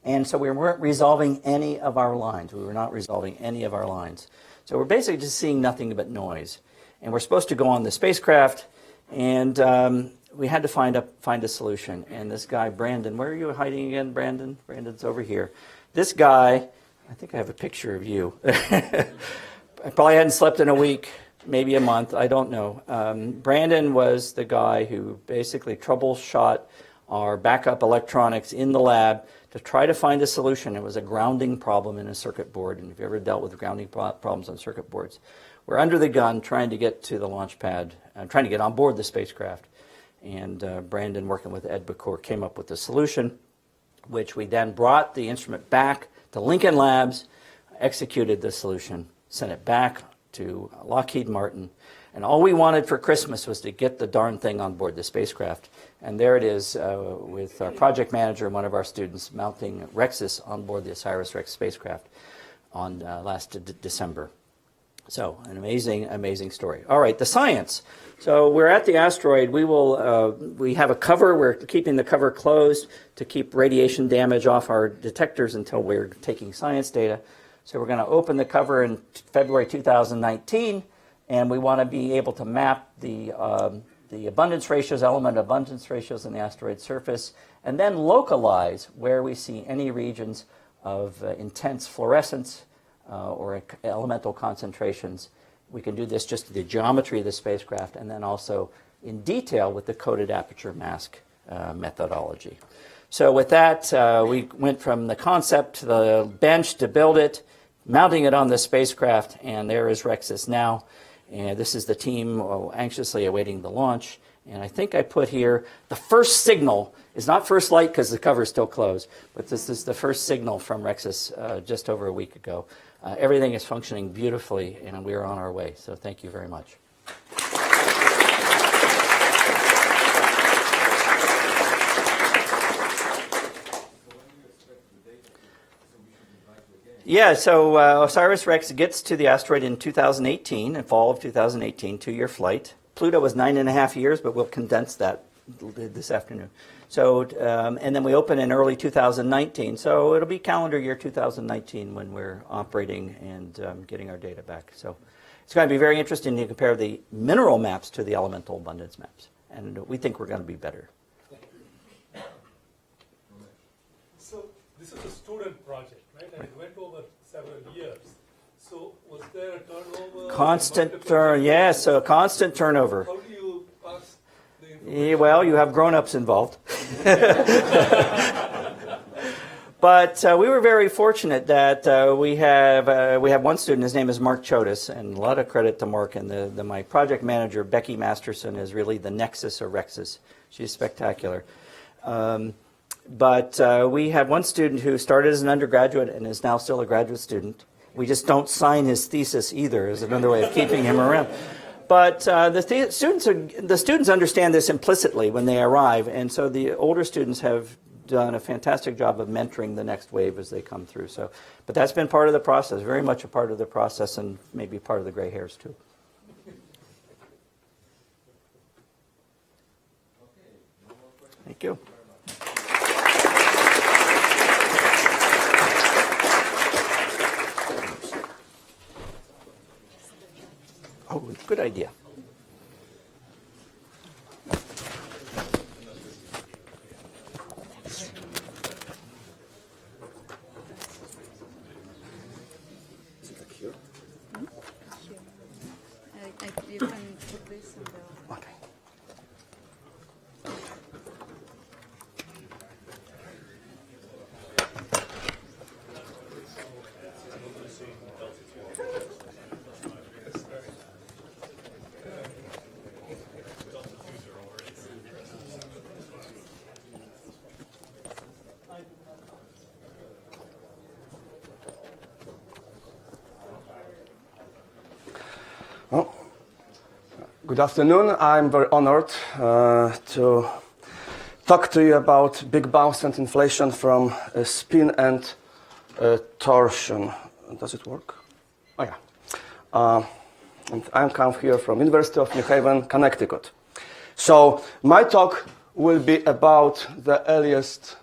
And so we weren't resolving any of our lines. We were not resolving any of our lines. So we're basically just seeing nothing but noise. And we're supposed to go on the spacecraft, and we had to find a solution. And this guy, Brandon, where are you hiding again, Brandon? Brandon's over here. This guy, I think I have a picture of you. I probably hadn't slept in a week, maybe a month, I don't know. Brandon was the guy who basically troubleshot our backup electronics in the lab to try to find a solution. It was a grounding problem in a circuit board, and if you ever dealt with grounding problems on circuit boards, we're under the gun trying to get to the launch pad, trying to get on board the spacecraft. And Brandon, working with Ed Bacour, came up with a solution, which we then brought the instrument back to Lincoln Labs, executed the solution, sent it back to Lockheed Martin, and all we wanted for Christmas was to get the darn thing on board the spacecraft. And there it is with our project manager and one of our students mounting REXIS on board the OSIRIS-REx spacecraft on last December. So an amazing, amazing story. All right, the science. So we're at the asteroid. We have a cover. We're keeping the cover closed to keep radiation damage off our detectors until we're taking science data. So we're going to open the cover in February 2019. And we want to be able to map the abundance ratios, element abundance ratios in the asteroid surface, and then localize where we see any regions of intense fluorescence or elemental concentrations. We can do this just to the geometry of the spacecraft, and then also in detail with the coated aperture mask methodology. So with that, we went from the concept to the bench to build it, mounting it on the spacecraft, and there is REXIS now. And this is the team anxiously awaiting the launch. And I think I put here the first signal is not first light because the cover is still closed, but this is the first signal from REXIS just over a week ago. Everything is functioning beautifully, and we are on our way. So thank you very much. Yeah, so OSIRIS-REx gets to the asteroid in 2018, in fall of 2018, 2-year flight. Pluto was 9.5 years, but we'll condense that this afternoon. So, and then we open in early 2019. So it'll be calendar year 2019 when we're operating and getting our data back. So it's going to be very interesting to compare the mineral maps to the elemental abundance maps. And we think we're going to be better. So this is a student project, right? And it went over several years. So So was there a turnover? Constant turn, yes, so constant turnover. How do you pass the information? Yeah, well, you have grown-ups involved. But we were very fortunate that we have one student. His name is Mark Chodas, and a lot of credit to Mark. And my project manager, Becky Masterson, is really the nexus of REXIS. She's spectacular. But we had one student who started as an undergraduate and is now still a graduate student. We just don't sign his thesis either, is another way of keeping him around. But the students understand this implicitly when they arrive, and so the older students have done a fantastic job of mentoring the next wave as they come through. So, but that's been part of the process, very much a part of the process, and maybe part of the gray hairs too. Thank you. Oh, good idea. You can put this on the... Okay. Good afternoon. I'm very honored to talk to you about big bounce and inflation from spin and torsion. Does it work? Oh yeah. And I'm come here from University of New Haven, Connecticut. So my talk will be about the earliest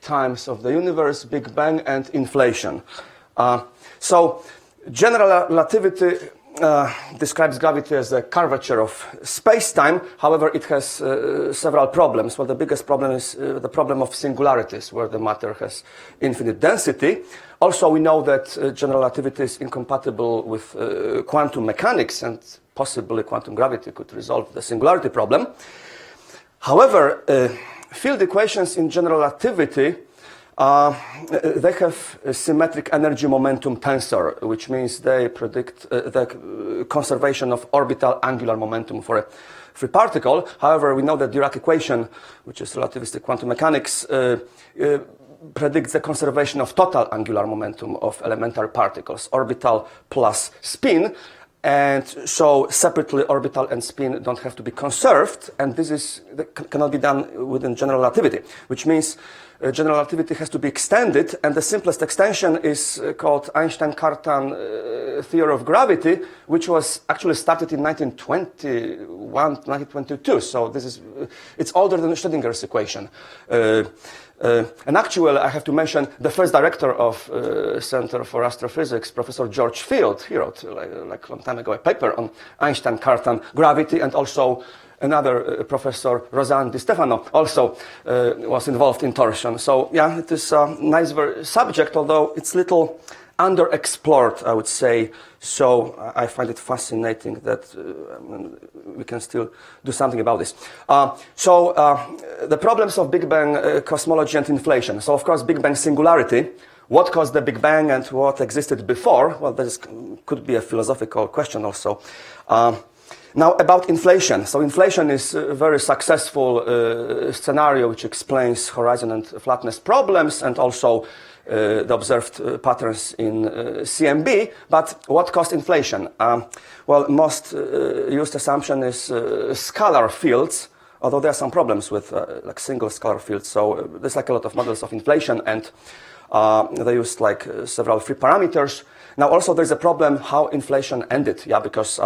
times of the universe, Big Bang and inflation. So general relativity describes gravity as the curvature of space-time. However, it has several problems. Well, the biggest problem is the problem of singularities, where the matter has infinite density. Also, we know that general relativity is incompatible with quantum mechanics, and possibly quantum gravity could resolve the singularity problem. However, field equations in general relativity they have a symmetric energy momentum tensor, which means they predict the conservation of orbital angular momentum for a free particle. However, we know that Dirac equation, which is relativistic quantum mechanics, predicts the conservation of total angular momentum of elementary particles, orbital plus spin. And so separately orbital and spin don't have to be conserved, and this cannot be done within general relativity, which means general relativity has to be extended, and the simplest extension is called Einstein-Cartan theory of gravity, which was actually started in 1921, 1922. So it's older than Schrödinger's equation. And actually, I have to mention the first director of Center for Astrophysics, Professor George Field. He wrote, like a long time ago, a paper on Einstein-Cartan gravity, and also another professor, Rosanne Di Stefano, also was involved in torsion. So, yeah, it is a nice subject, although it's little underexplored, I would say. So I find it fascinating that we can still do something about this. The problems of Big Bang cosmology and inflation. So, of course, Big Bang singularity. What caused the Big Bang and what existed before? Well, this could be a philosophical question also. Now, about inflation. So inflation is a very successful scenario which explains horizon and flatness problems, and also the observed patterns in CMB. But what caused inflation? Well, most used assumption is scalar fields, although there are some problems with like single scalar fields. So there's like a lot of models of inflation, and they used like several free parameters. Now, also there's a problem how inflation ended, because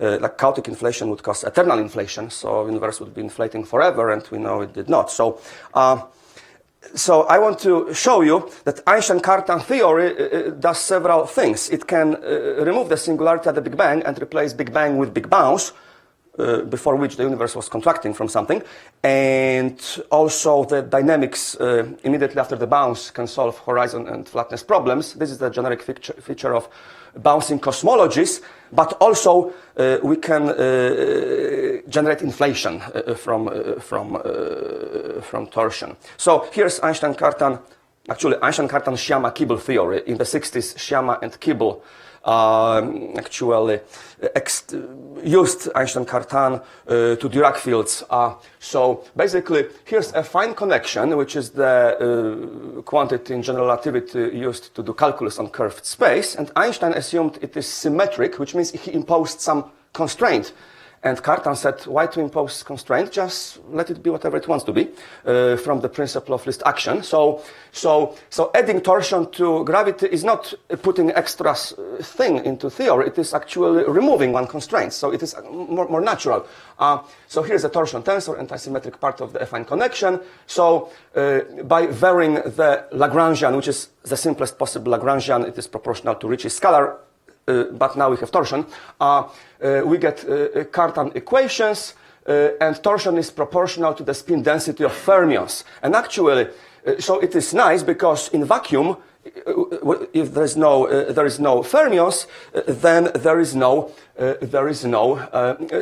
like chaotic inflation would cause eternal inflation, so the universe would be inflating forever, and we know it did not. So I want to show you that Einstein-Cartan theory does several things. It can remove the singularity at the Big Bang and replace Big Bang with Big Bounce, before which the universe was contracting from something, and also the dynamics immediately after the bounce can solve horizon and flatness problems. This is the generic feature of bouncing cosmologies, but also we can generate inflation from torsion. So here's Einstein-Cartan, actually Einstein-Cartan-Sciama-Kibble theory. In the 60s, Sciama and Kibble actually used Einstein-Cartan to Dirac fields. So basically, here's a fine connection, which is the quantity in general relativity used to do calculus on curved space. And Einstein assumed it is symmetric, which means he imposed some constraint. And Cartan said, why to impose constraint? Just let it be whatever it wants to be, from the principle of least action. So adding torsion to gravity is not putting extra thing into theory. It is actually removing one constraint. So it is more natural. So here's a torsion tensor, antisymmetric part of the affine connection. So by varying the Lagrangian, which is the simplest possible Lagrangian, it is proportional to Ricci's scalar. But now we have torsion, we get Cartan equations, and torsion is proportional to the spin density of fermions. And actually, so it is nice because in vacuum, if there is no fermions, then there is no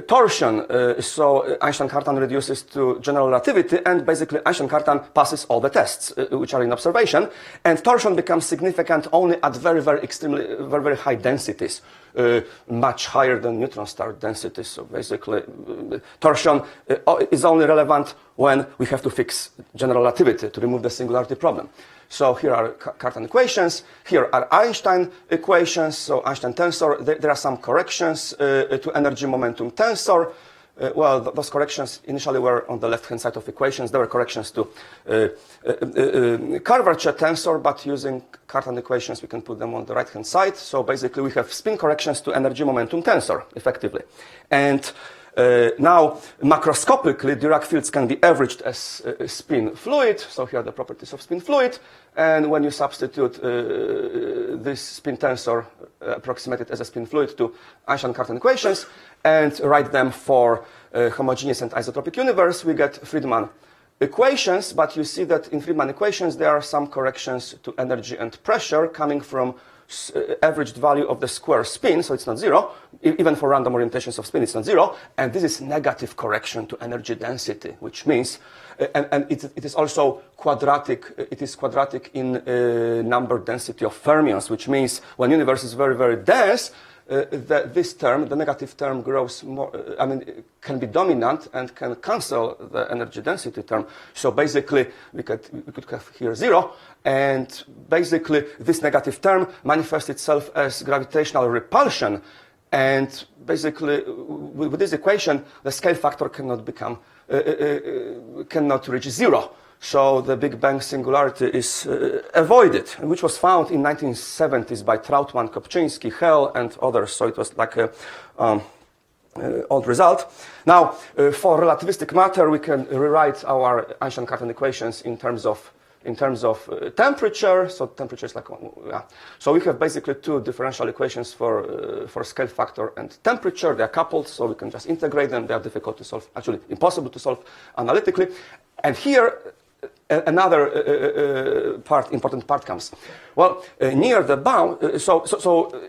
torsion. So Einstein-Cartan reduces to general relativity, and basically Einstein-Cartan passes all the tests which are in observation, and torsion becomes significant only at very high densities, much higher than neutron star densities. So basically, torsion is only relevant when we have to fix general relativity to remove the singularity problem. So here are Cartan equations. Here are Einstein equations. So Einstein tensor. There are some corrections to energy momentum tensor. Well, those corrections initially were on the left-hand side of equations. There were corrections to curvature tensor, but using Cartan equations, we can put them on the right-hand side. So basically, we have spin corrections to energy momentum tensor, effectively. And now, macroscopically, Dirac fields can be averaged as spin fluid. So here are the properties of spin fluid. And when you substitute this spin tensor approximated as a spin fluid to Einstein-Cartan equations and write them for homogeneous and isotropic universe, we get Friedmann equations. But you see that in Friedmann equations, there are some corrections to energy and pressure coming from averaged value of the square spin, so it's not zero. Even for random orientations of spin, it's not zero. And this is negative correction to energy density, which means, and it is also quadratic. It is quadratic in number density of fermions, which means when universe is very dense, this term, the negative term, grows more. Can be dominant and can cancel the energy density term. So basically, we could have here zero, and basically this negative term manifests itself as gravitational repulsion. And basically, with this equation, the scale factor cannot reach zero. So the Big Bang singularity is avoided, which was found in 1970s by Trautmann, Kopczynski, Hell, and others. So it was like a odd result. Now, for relativistic matter, we can rewrite our Einstein-Cartan equations in terms of temperature. So temperature is like, So we have basically two differential equations for scale factor and temperature. They are coupled, so we can just integrate them. They are difficult to solve, actually impossible to solve analytically. And here, another important part comes. Well, near the bound, so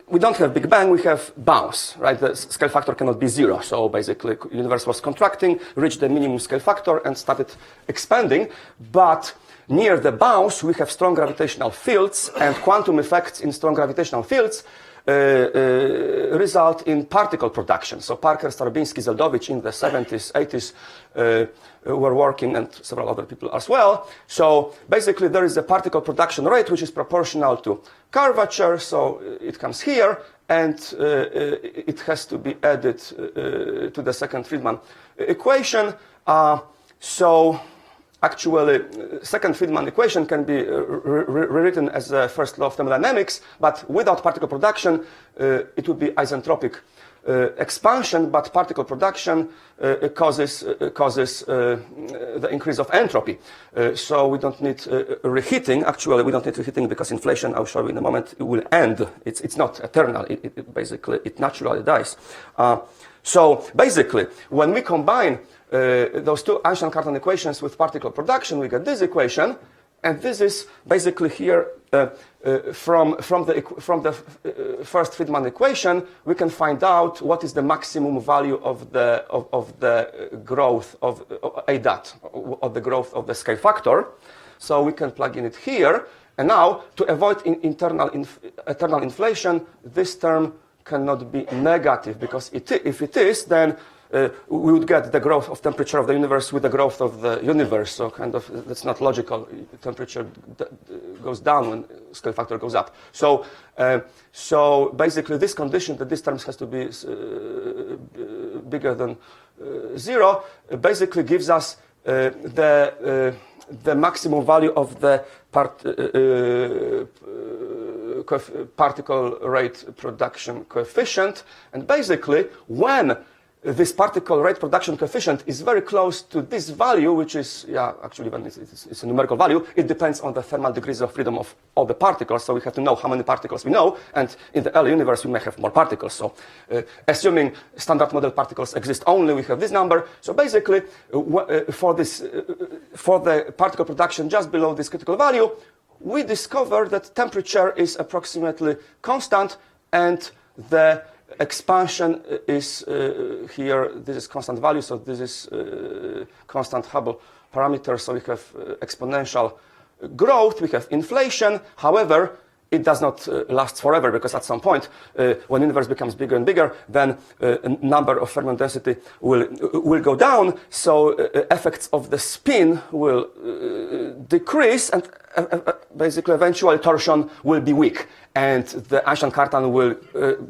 we don't have Big Bang, we have bounce, right? The scale factor cannot be zero. So basically, universe was contracting, reached the minimum scale factor, and started expanding. But near the bounce, we have strong gravitational fields, and quantum effects in strong gravitational fields result in particle production. So Parker, Starobinsky, Zeldovich in the 70s, 80s were working, and several other people as well. So basically, there is a particle production rate which is proportional to curvature. So it comes here, and it has to be added to the second Friedmann equation. So actually, second Friedmann equation can be rewritten as the first law of thermodynamics, but without particle production, it would be isentropic expansion, but particle production causes the increase of entropy. So we don't need reheating. Actually, we don't need reheating because inflation, I'll show you in a moment, it will end. It's not eternal. It basically, it naturally dies. So basically, when we combine those two Einstein-Cartan equations with particle production, we get this equation, and this is basically here from the first Friedman equation, we can find out what is the maximum value of the growth of A dot, of the growth of the scale factor. So we can plug in it here, and now to avoid eternal inflation, this term cannot be negative, because if it is, then we would get the growth of temperature of the universe with the growth of the universe. So kind of that's not logical. Temperature goes down when scale factor goes up. So so basically this condition that this term has to be bigger than 0 basically gives us the maximum value of the particle rate production coefficient. And basically, when this particle rate production coefficient is very close to this value, which is, actually when it's a numerical value, it depends on the thermal degrees of freedom of all the particles. So we have to know how many particles we know, and in the early universe we may have more particles. So assuming standard model particles exist only, we have this number. So basically, for the particle production just below this critical value, we discover that temperature is approximately constant, and the expansion is here. This is constant value, so this is constant Hubble parameter. So we have exponential growth, we have inflation. However, it does not last forever, because at some point, when the universe becomes bigger and bigger, then number of fermion density will go down. So effects of the spin will decrease, and basically eventually torsion will be weak, and the Einstein-Cartan will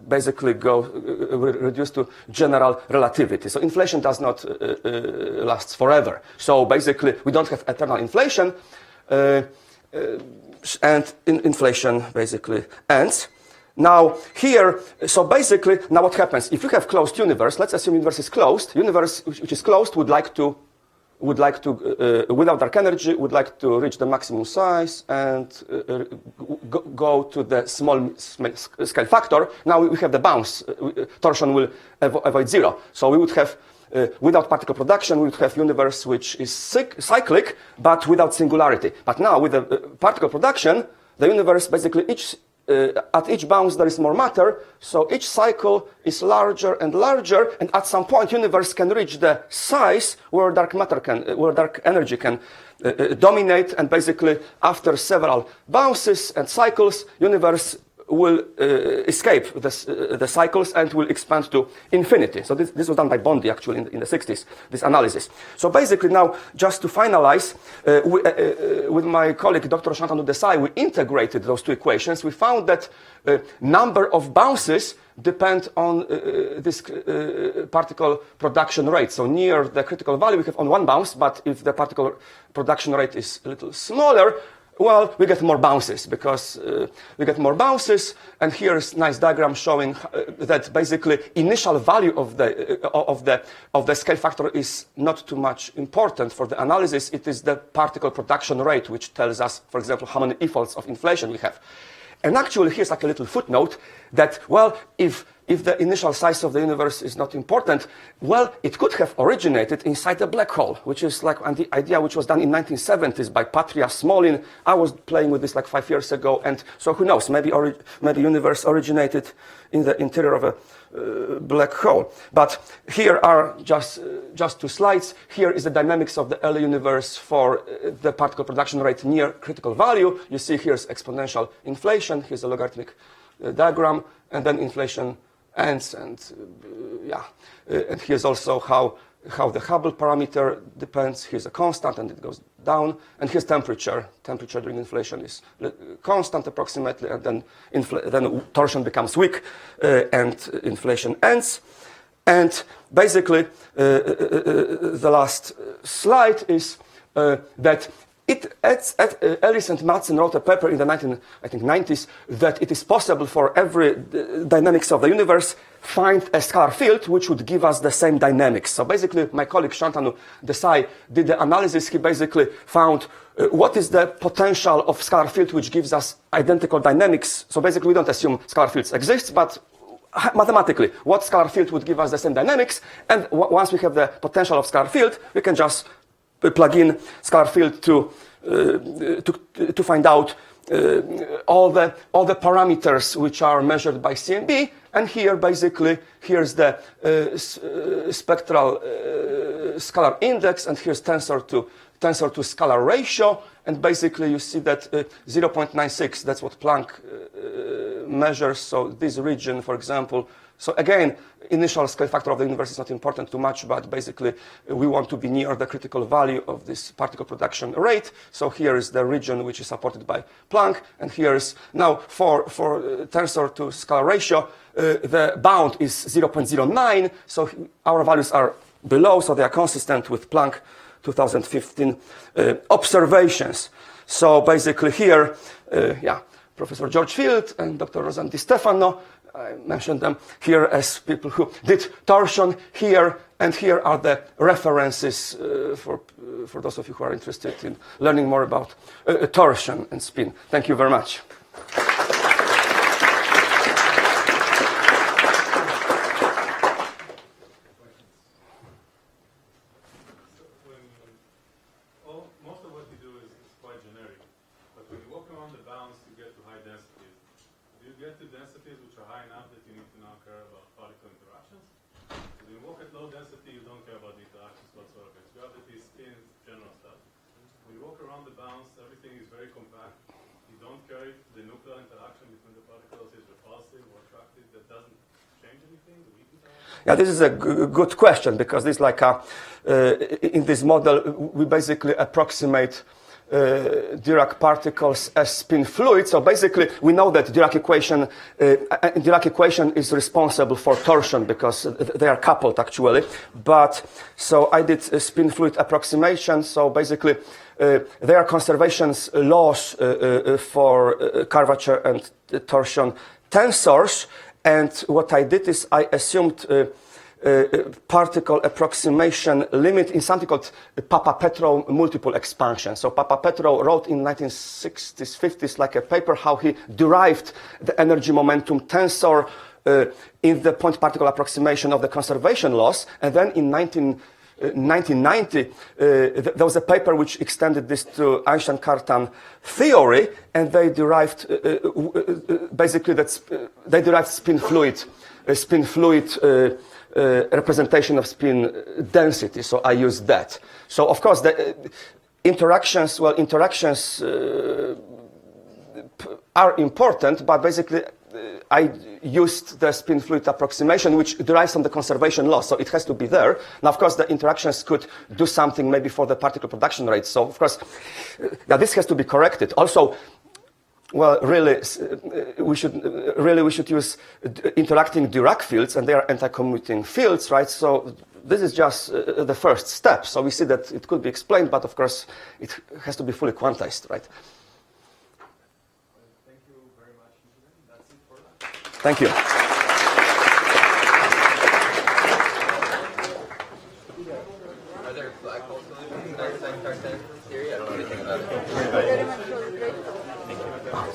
basically reduce to general relativity. So inflation does not last forever. So basically we don't have eternal inflation. And inflation basically ends. Now here, so basically, now what happens? If you have closed universe, let's assume universe is closed. Universe which is closed would like to, without dark energy, would like to reach the maximum size and go to the small scale factor. Now we have the bounce. Torsion will avoid 0. So we would have, without particle production, we would have universe which is cyclic, but without singularity. But now with the particle production, the universe basically at each bounce there is more matter, so each cycle is larger and larger, and at some point universe can reach the size where dark energy can dominate, and basically after several bounces and cycles, universe will escape the cycles and will expand to infinity. So this was done by Bondi actually in the 60s, this analysis. So basically now, just to finalize, with my colleague Dr. Shantanu Desai, we integrated those two equations. We found that number of bounces depend on this particle production rate. So near the critical value we have on one bounce, but if the particle production rate is a little smaller, well, we get more bounces, because we get more bounces, and here is a nice diagram showing that basically initial value of the scale factor is not too much important for the analysis. It is the particle production rate which tells us, for example, how many e-folds of inflation we have. And actually, here's like a little footnote that, well, if the initial size of the universe is not important, well, it could have originated inside a black hole, which is like the idea which was done in 1970s by Patria Smolin. I was playing with this like 5 years ago, and so who knows, maybe universe originated in the interior of a black hole. But here are just 2 slides. Here is the dynamics of the early universe for the particle production rate near critical value. You see here's exponential inflation. Here's a logarithmic diagram, and then inflation ends, and and here's also how the Hubble parameter depends. Here's a constant, and it goes down. And here's temperature. Temperature during inflation is constant approximately, and then torsion becomes weak, and inflation ends. And basically, the last slide is that Ellis and Madsen wrote a paper in the 1990s that it is possible for every dynamics of the universe find a scalar field which would give us the same dynamics. So basically, my colleague Shantanu Desai did the analysis. He basically found what is the potential of scalar field which gives us identical dynamics. So basically, we don't assume scalar fields exist, but mathematically, what scalar field would give us the same dynamics, and once we have the potential of scalar field, we can just plug in scalar field to find out all the parameters which are measured by CMB, and here basically here's the spectral scalar index, and here's tensor to scalar ratio, and basically you see that 0.96, that's what Planck measures. So this region, for example, so again, initial scale factor of the universe is not important too much, but basically we want to be near the critical value of this particle production rate. So here is the region which is supported by Planck, and here is now for tensor to scalar ratio, the bound is 0.09, so our values are below, so they are consistent with Planck 2015 observations. So basically here, Professor George Field and Dr. Rosanna Di Stefano, I mentioned them here as people who did torsion here, and here are the references for those of you who are interested in learning more about torsion and spin. Thank you very much. Most of what you do is quite generic, but when you walk around the bounds, you get to high densities. Do you get to densities which are high enough that you need to now care about particle interactions? When you walk at low density, you don't care about the interactions whatsoever. It's gravity, spins, general stuff. When you walk around the bounds, everything is very compact. You don't care if the nuclear interaction between the particles is repulsive or attractive. That doesn't change anything. Yeah, this is a good question, because this like in this model we basically approximate Dirac particles as spin fluid. So basically we know that Dirac equation is responsible for torsion because they are coupled actually. But so I did a spin fluid approximation. So basically there are conservation laws for curvature and torsion tensors. And what I did is I assumed particle approximation limit in something called Papa-Petrov multiple expansion. So Papa-Petrov wrote in 1960s, 50s like a paper how he derived the energy momentum tensor in the point particle approximation of the conservation laws. And then in 1990, there was a paper which extended this to Einstein-Cartan theory, and they derived basically they derived spin fluid representation of spin density. So I used that. So of course the interactions are important, but basically I used the spin fluid approximation, which derives from the conservation law, so it has to be there. Now, of course, the interactions could do something maybe for the particle production rate. So, of course, this has to be corrected. Also, well, really, we should use interacting Dirac fields, and they are anti-commuting fields, right? So this is just the first step. So we see that it could be explained, but of course, it has to be fully quantized, right? Thank you. Are there black hole solutions in Einstein-Cartan theory? I don't know anything about it.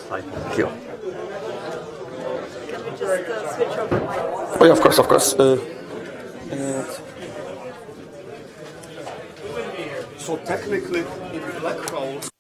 Thank you. Can we just switch off the mic? Oh, yeah, of course. So technically, in black holes,